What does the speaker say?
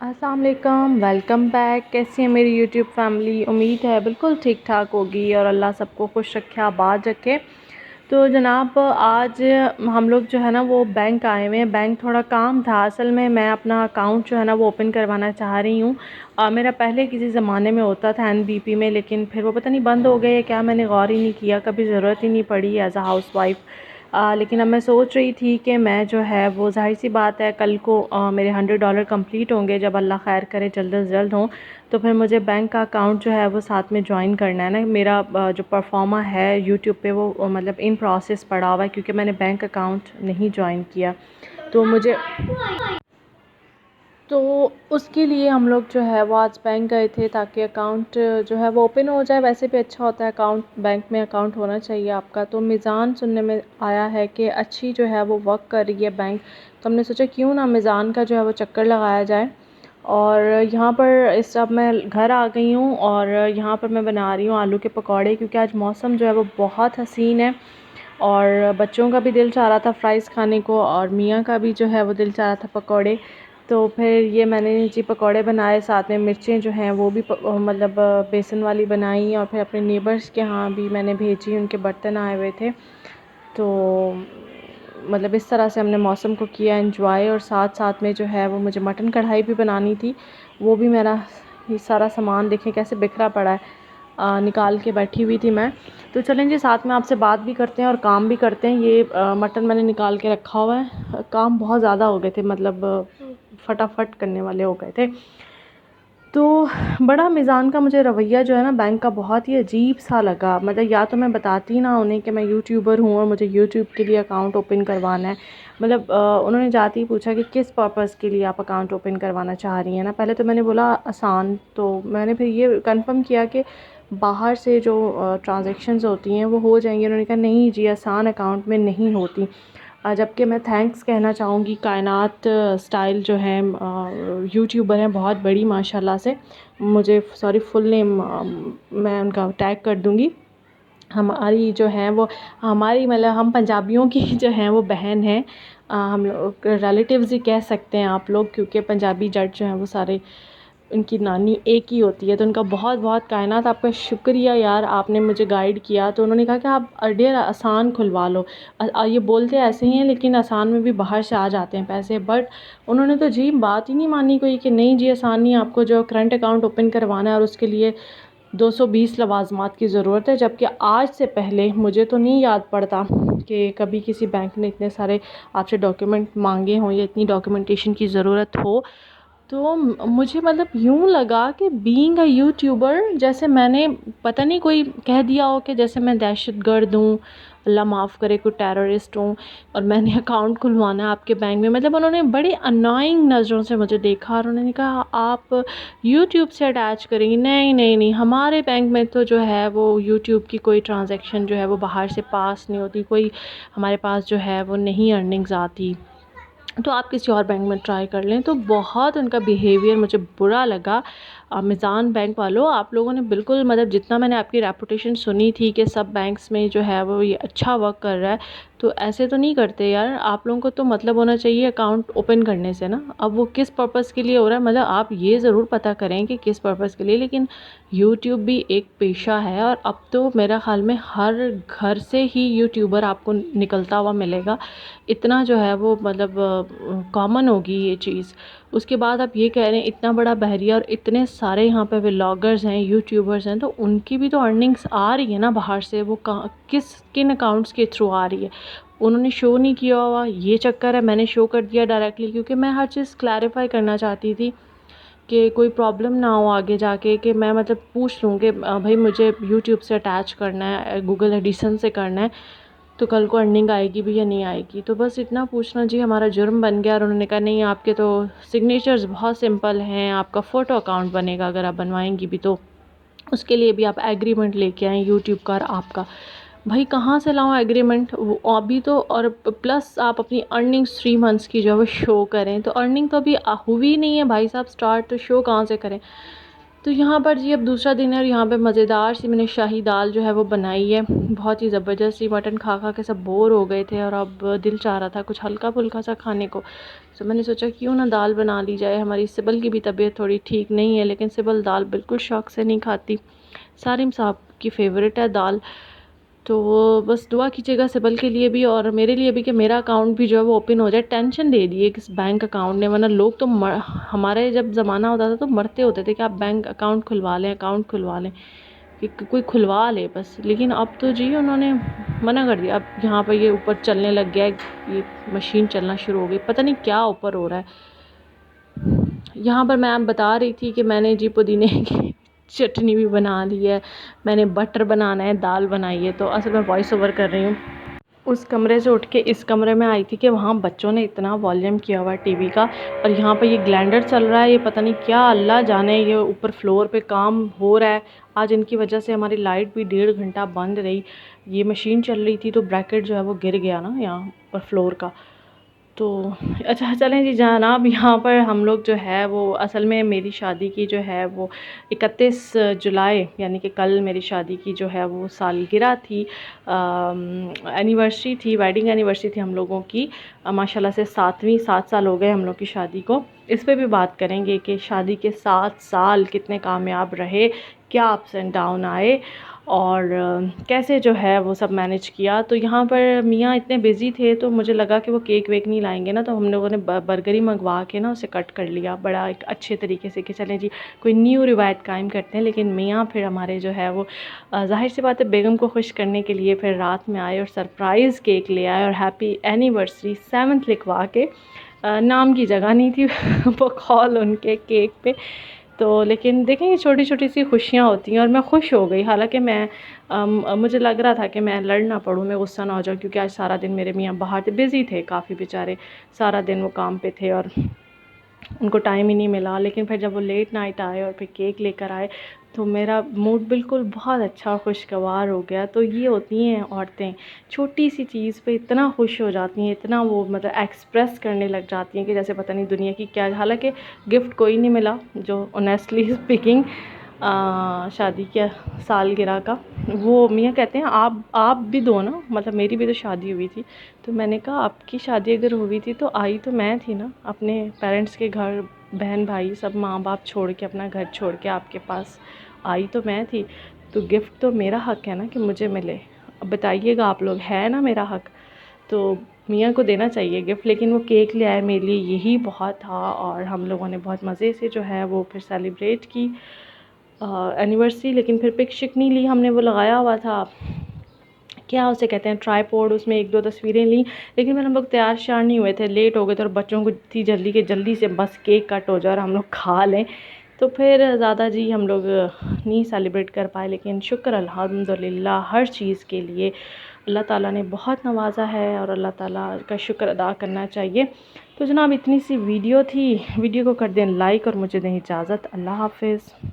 अस्सलाम वालेकुम, welcome back. कैसी है मेरी यूट्यूब फैमिली? उम्मीद है बिल्कुल ठीक ठाक होगी और अल्लाह सबको खुश रखे, आबाद रखे। तो जनाब आज हम लोग जो है ना वो बैंक आए हुए हैं। बैंक थोड़ा काम था, असल में मैं अपना अकाउंट जो है ना वो ओपन करवाना चाह रही हूँ। मेरा पहले किसी ज़माने में होता था एनबीपी में, लेकिन फिर वो पता नहीं बंद हो गया या क्या, मैंने गौर ही नहीं किया, कभी ज़रूरत ही नहीं पड़ी एज़ अ हाउस वाइफ। लेकिन अब मैं सोच रही थी कि मैं जो है वो ज़ाहिर सी बात है कल को मेरे $100 कंप्लीट होंगे, जब अल्लाह खैर करे जल्द से जल्द हों, तो फिर मुझे बैंक का अकाउंट जो है वो साथ में जॉइन करना है ना। मेरा जो परफॉर्मा है यूट्यूब पे वो मतलब इन प्रोसेस पड़ा हुआ है, क्योंकि मैंने बैंक अकाउंट नहीं जॉइन किया। तो मुझे तो उसके लिए हम लोग जो है वो आज बैंक गए थे, ताकि अकाउंट जो है वो ओपन हो जाए। वैसे भी अच्छा होता है अकाउंट, बैंक में अकाउंट होना चाहिए आपका। तो मिज़ान सुनने में आया है कि अच्छी जो है वो वर्क कर रही है बैंक, तो हमने सोचा क्यों ना मिज़ान का जो है वो चक्कर लगाया जाए। और यहाँ पर इस अब मैं घर आ गई हूँ और यहाँ पर मैं बना रही हूँ आलू के पकौड़े, क्योंकि आज मौसम जो है वो बहुत हसीन है और बच्चों का भी दिल चाह रहा था फ्राइज़ खाने को और मियाँ का भी जो है वो दिल चाह रहा था पकौड़े। तो फिर ये मैंने जी पकौड़े बनाए, साथ में मिर्चें जो हैं वो भी मतलब बेसन वाली बनाई, और फिर अपने नेबर्स के यहाँ भी मैंने भेजी, उनके बर्तन आए हुए थे। तो मतलब इस तरह से हमने मौसम को किया एंजॉय। और साथ साथ में जो है वो मुझे मटन कढ़ाई भी बनानी थी, वो भी मेरा ये सारा सामान देखें कैसे बिखरा पड़ा है, निकाल के बैठी हुई थी मैं। तो चलें जी, साथ में आपसे बात भी करते हैं और काम भी करते हैं। ये मटन मैंने निकाल के रखा हुआ है, काम बहुत ज़्यादा हो गए थे, मतलब फटाफट करने वाले हो गए थे। तो बड़ा मिज़ान का मुझे रवैया जो है ना बैंक का बहुत ही अजीब सा लगा। मतलब या तो मैं बताती ना उन्हें कि मैं यूट्यूबर हूँ और मुझे यूट्यूब के लिए अकाउंट ओपन करवाना है। मतलब उन्होंने जाते ही पूछा कि किस पर्पज़ के लिए आप अकाउंट ओपन करवाना चाह रही हैं ना। पहले तो मैंने बोला आसान, तो मैंने फिर ये कंफर्म किया कि बाहर से जो ट्रांजैक्शंस होती हैं वो हो जाएंगी। उन्होंने कहा नहीं जी, आसान अकाउंट में नहीं होती। जबकि मैं थैंक्स कहना चाहूँगी कायनात स्टाइल जो है यूट्यूबर हैं, बहुत बड़ी माशाल्लाह से। मुझे सॉरी फुल नेम मैं उनका टैग कर दूँगी। हमारी जो है वो हमारी मतलब हम पंजाबियों की जो हैं वो बहन हैं, हम लोग रिलेटिव्स ही कह सकते हैं आप लोग, क्योंकि पंजाबी जट जो हैं वो सारे उनकी नानी एक ही होती है। तो उनका बहुत बहुत कायनात आपका शुक्रिया यार, आपने मुझे गाइड किया। तो उन्होंने कहा कि आप डेढ़ आसान खुलवा लो। ये बोलते ऐसे ही हैं, लेकिन आसान में भी बाहर से आ जाते हैं पैसे। बट उन्होंने तो जी बात ही नहीं मानी कोई, कि नहीं जी आसान नहीं, आपको जो करंट अकाउंट ओपन करवाना है और उसके लिए 220 लवाजमात की ज़रूरत है। जबकि आज से पहले मुझे तो नहीं याद पड़ता कि कभी किसी बैंक ने इतने सारे आपसे डॉक्यूमेंट मांगे हों या इतनी डॉक्यूमेंटेशन की ज़रूरत हो। तो मुझे मतलब यूँ लगा कि बीइंग अ यूट्यूबर, जैसे मैंने पता नहीं कोई कह दिया हो कि जैसे मैं दहशतगर्द हूँ, अल्लाह माफ़ करे, कोई टेररिस्ट हूँ और मैंने अकाउंट खुलवाना है आपके बैंक में। मतलब उन्होंने बड़ी अननोइंग नज़रों से मुझे देखा और उन्होंने कहा आप यूट्यूब से अटैच करेंगी। नहीं नहीं नहीं, हमारे बैंक में तो जो है वो यूट्यूब की कोई ट्रांजैक्शन जो है वो बाहर से पास नहीं होती, कोई हमारे पास जो है वो नहीं अर्निंग्स आती, तो आप किसी और बैंक में ट्राई कर लें। तो बहुत उनका बिहेवियर मुझे बुरा लगा। मिज़ान बैंक वालों, आप लोगों ने बिल्कुल मतलब जितना मैंने आपकी रेपुटेशन सुनी थी कि सब बैंक्स में जो है वो ये अच्छा वर्क कर रहा है, तो ऐसे तो नहीं करते यार। आप लोगों को तो मतलब होना चाहिए अकाउंट ओपन करने से ना। अब वो किस पर्पज़ के लिए हो रहा है, मतलब आप ये ज़रूर पता करें कि किस पर्पज़ के लिए। लेकिन यूट्यूब भी एक पेशा है और अब तो मेरा ख़्याल में हर घर से ही यूट्यूबर आपको निकलता हुआ मिलेगा। इतना जो है वो मतलब कॉमन होगी ये चीज़। उसके बाद आप ये कह रहे हैं इतना बड़ा बहरिया और इतने सारे यहाँ पे व्लॉगर्स हैं, यूट्यूबर्स हैं, तो उनकी भी तो अर्निंग्स आ रही है ना बाहर से। वो किन अकाउंट्स के थ्रू आ रही है, उन्होंने शो नहीं किया हुआ, ये चक्कर है। मैंने शो कर दिया डायरेक्टली, क्योंकि मैं हर चीज़ क्लैरिफाई करना चाहती थी कि कोई प्रॉब्लम ना हो आगे जाके, कि मैं मतलब पूछ लूँ कि भाई मुझे यूट्यूब से अटैच करना है, गूगल एडिसन से करना है, तो कल को अर्निंग आएगी भी या नहीं आएगी। तो बस इतना पूछना जी हमारा जुर्म बन गया। और उन्होंने कहा नहीं, आपके तो सिग्नेचर्स बहुत सिंपल हैं, आपका फ़ोटो अकाउंट बनेगा अगर आप बनवाएंगी भी, तो उसके लिए भी आप एग्रीमेंट लेके आएँ यूट्यूब का और आपका। भाई कहाँ से लाऊं एग्रीमेंट अभी तो? और प्लस आप अपनी अर्निंग्स 3 मंथ्स की जो है वो शो करें, तो अर्निंग तो अभी हुई नहीं है भाई साहब स्टार्ट, तो शो कहाँ से करें? तो यहाँ पर जी अब दूसरा दिन है और यहाँ पे मज़ेदार सी मैंने शाही दाल जो है वो बनाई है। बहुत ही ज़बरदस्त सी, मटन खा खा के सब बोर हो गए थे और अब दिल चाह रहा था कुछ हल्का फुल्का सा खाने को। तो मैंने सोचा क्यों ना दाल बना ली जाए। हमारी सिबल की भी तबीयत थोड़ी ठीक नहीं है, लेकिन सिबल दाल बिल्कुल शौक़ से नहीं खाती। सारिम साहब की फ़ेवरेट है दाल। तो बस दुआ कीजिएगा सिबल के लिए भी और मेरे लिए भी कि मेरा अकाउंट भी जो है वो ओपन हो जाए। टेंशन दे दी है किस बैंक अकाउंट ने, वरना लोग तो हमारे जब ज़माना होता था तो मरते होते थे कि आप बैंक अकाउंट खुलवा लें, अकाउंट खुलवा लें, कि कोई खुलवा ले बस। लेकिन अब तो जी उन्होंने मना कर दिया। अब यहाँ पर ये ऊपर चलने लग गया है, ये मशीन चलना शुरू हो गई, पता नहीं क्या ऊपर हो रहा है। यहाँ पर मैं बता रही थी कि मैंने जी पुदीने की चटनी भी बना ली है, मैंने बटर बनाना है, दाल बनाई है। तो असल में वॉइस ओवर कर रही हूँ। उस कमरे से उठ के इस कमरे में आई थी कि वहाँ बच्चों ने इतना वॉल्यूम किया हुआ है टीवी का, और यहाँ पर ये ग्राइंडर चल रहा है। ये पता नहीं क्या, अल्लाह जाने, ये ऊपर फ्लोर पे काम हो रहा है। आज इनकी वजह से हमारी लाइट भी 1.5 घंटा बंद रही। ये मशीन चल रही थी तो ब्रैकेट जो है वो गिर गया ना यहाँ पर फ्लोर का। तो अच्छा चलें जी जनाब, यहाँ पर हम लोग जो है वो असल में मेरी शादी की जो है वो 31 जुलाई यानी कि कल मेरी शादी की जो है वो सालगिरह थी, एनिवर्सरी थी, वेडिंग एनिवर्सरी थी हम लोगों की। माशाल्लाह से 7 साल हो गए हम लोग की शादी को। इस पे भी बात करेंगे कि शादी के 7 साल कितने कामयाब रहे, क्या अप्स एंड डाउन आए और कैसे जो है वो सब मैनेज किया। तो यहाँ पर मियाँ इतने बिज़ी थे तो मुझे लगा कि वो केक वेक नहीं लाएंगे ना, तो हम लोगों ने बर्गर ही मंगवा के ना उसे कट कर लिया बड़ा एक अच्छे तरीके से कि चलें जी कोई न्यू रिवायत कायम करते हैं। लेकिन मियाँ फिर हमारे जो है वो ज़ाहिर सी बात है बेगम को खुश करने के लिए फिर रात में आए और सरप्राइज़ केक ले आए और हैप्पी एनिवर्सरी 7th लिखवा के, नाम की जगह नहीं थी वो कॉल उनके केक पे। तो लेकिन देखें ये छोटी छोटी सी खुशियाँ होती हैं और मैं खुश हो गई। हालांकि मैं मुझे लग रहा था कि मैं लड़ ना पड़ूँ, मैं गुस्सा ना हो जाऊँ, क्योंकि आज सारा दिन मेरे मियाँ बाहर थे, बिज़ी थे काफ़ी बेचारे, सारा दिन वो काम पे थे और उनको टाइम ही नहीं मिला। लेकिन फिर जब वो लेट नाइट आए और फिर केक लेकर आए तो मेरा मूड बिल्कुल बहुत अच्छा खुशगवार हो गया। तो ये होती हैं औरतें, छोटी सी चीज़ पे इतना खुश हो जाती हैं, इतना वो मतलब एक्सप्रेस करने लग जाती हैं कि जैसे पता नहीं दुनिया की क्या। हालांकि गिफ्ट कोई नहीं मिला जो ऑनेस्टली स्पीकिंग शादी के सालगिरह का। वो मियाँ कहते हैं आप भी दो ना, मतलब मेरी भी तो शादी हुई थी। तो मैंने कहा आपकी शादी अगर हुई थी तो आई तो मैं थी ना, अपने पेरेंट्स के घर, बहन भाई सब माँ बाप छोड़ के, अपना घर छोड़ के आपके पास आई तो मैं थी। तो गिफ्ट तो मेरा हक़ है ना कि मुझे मिले। अब बताइएगा आप लोग, है ना मेरा हक़, तो मियाँ को देना चाहिए गिफ्ट। लेकिन वो केक ले आए, मेरे लिए यही बहुत था और हम लोगों ने बहुत मज़े से जो है वो फिर सेलिब्रेट की एनिवर्सरी। लेकिन फिर पिक शिक नहीं ली हमने, वो लगाया हुआ था क्या उसे कहते हैं ट्राईपॉड, उसमें 1-2 तस्वीरें ली। लेकिन फिर हम लोग तैयार श्यार नहीं हुए थे, लेट हो गए थे और बच्चों को थी जल्दी के जल्दी से बस केक कट हो जाए और हम लोग खा लें। तो फिर ज़्यादा जी हम लोग नहीं सेलिब्रेट कर पाए। लेकिन शुक्र अल्हम्दुलिल्लाह हर चीज़ के लिए अल्लाह ताला ने बहुत नवाजा है और अल्लाह ताला का शुक्र अदा करना चाहिए। तो जनाब इतनी सी वीडियो थी, वीडियो को कर दें लाइक और मुझे दें इजाज़त। अल्लाह हाफ़िज़।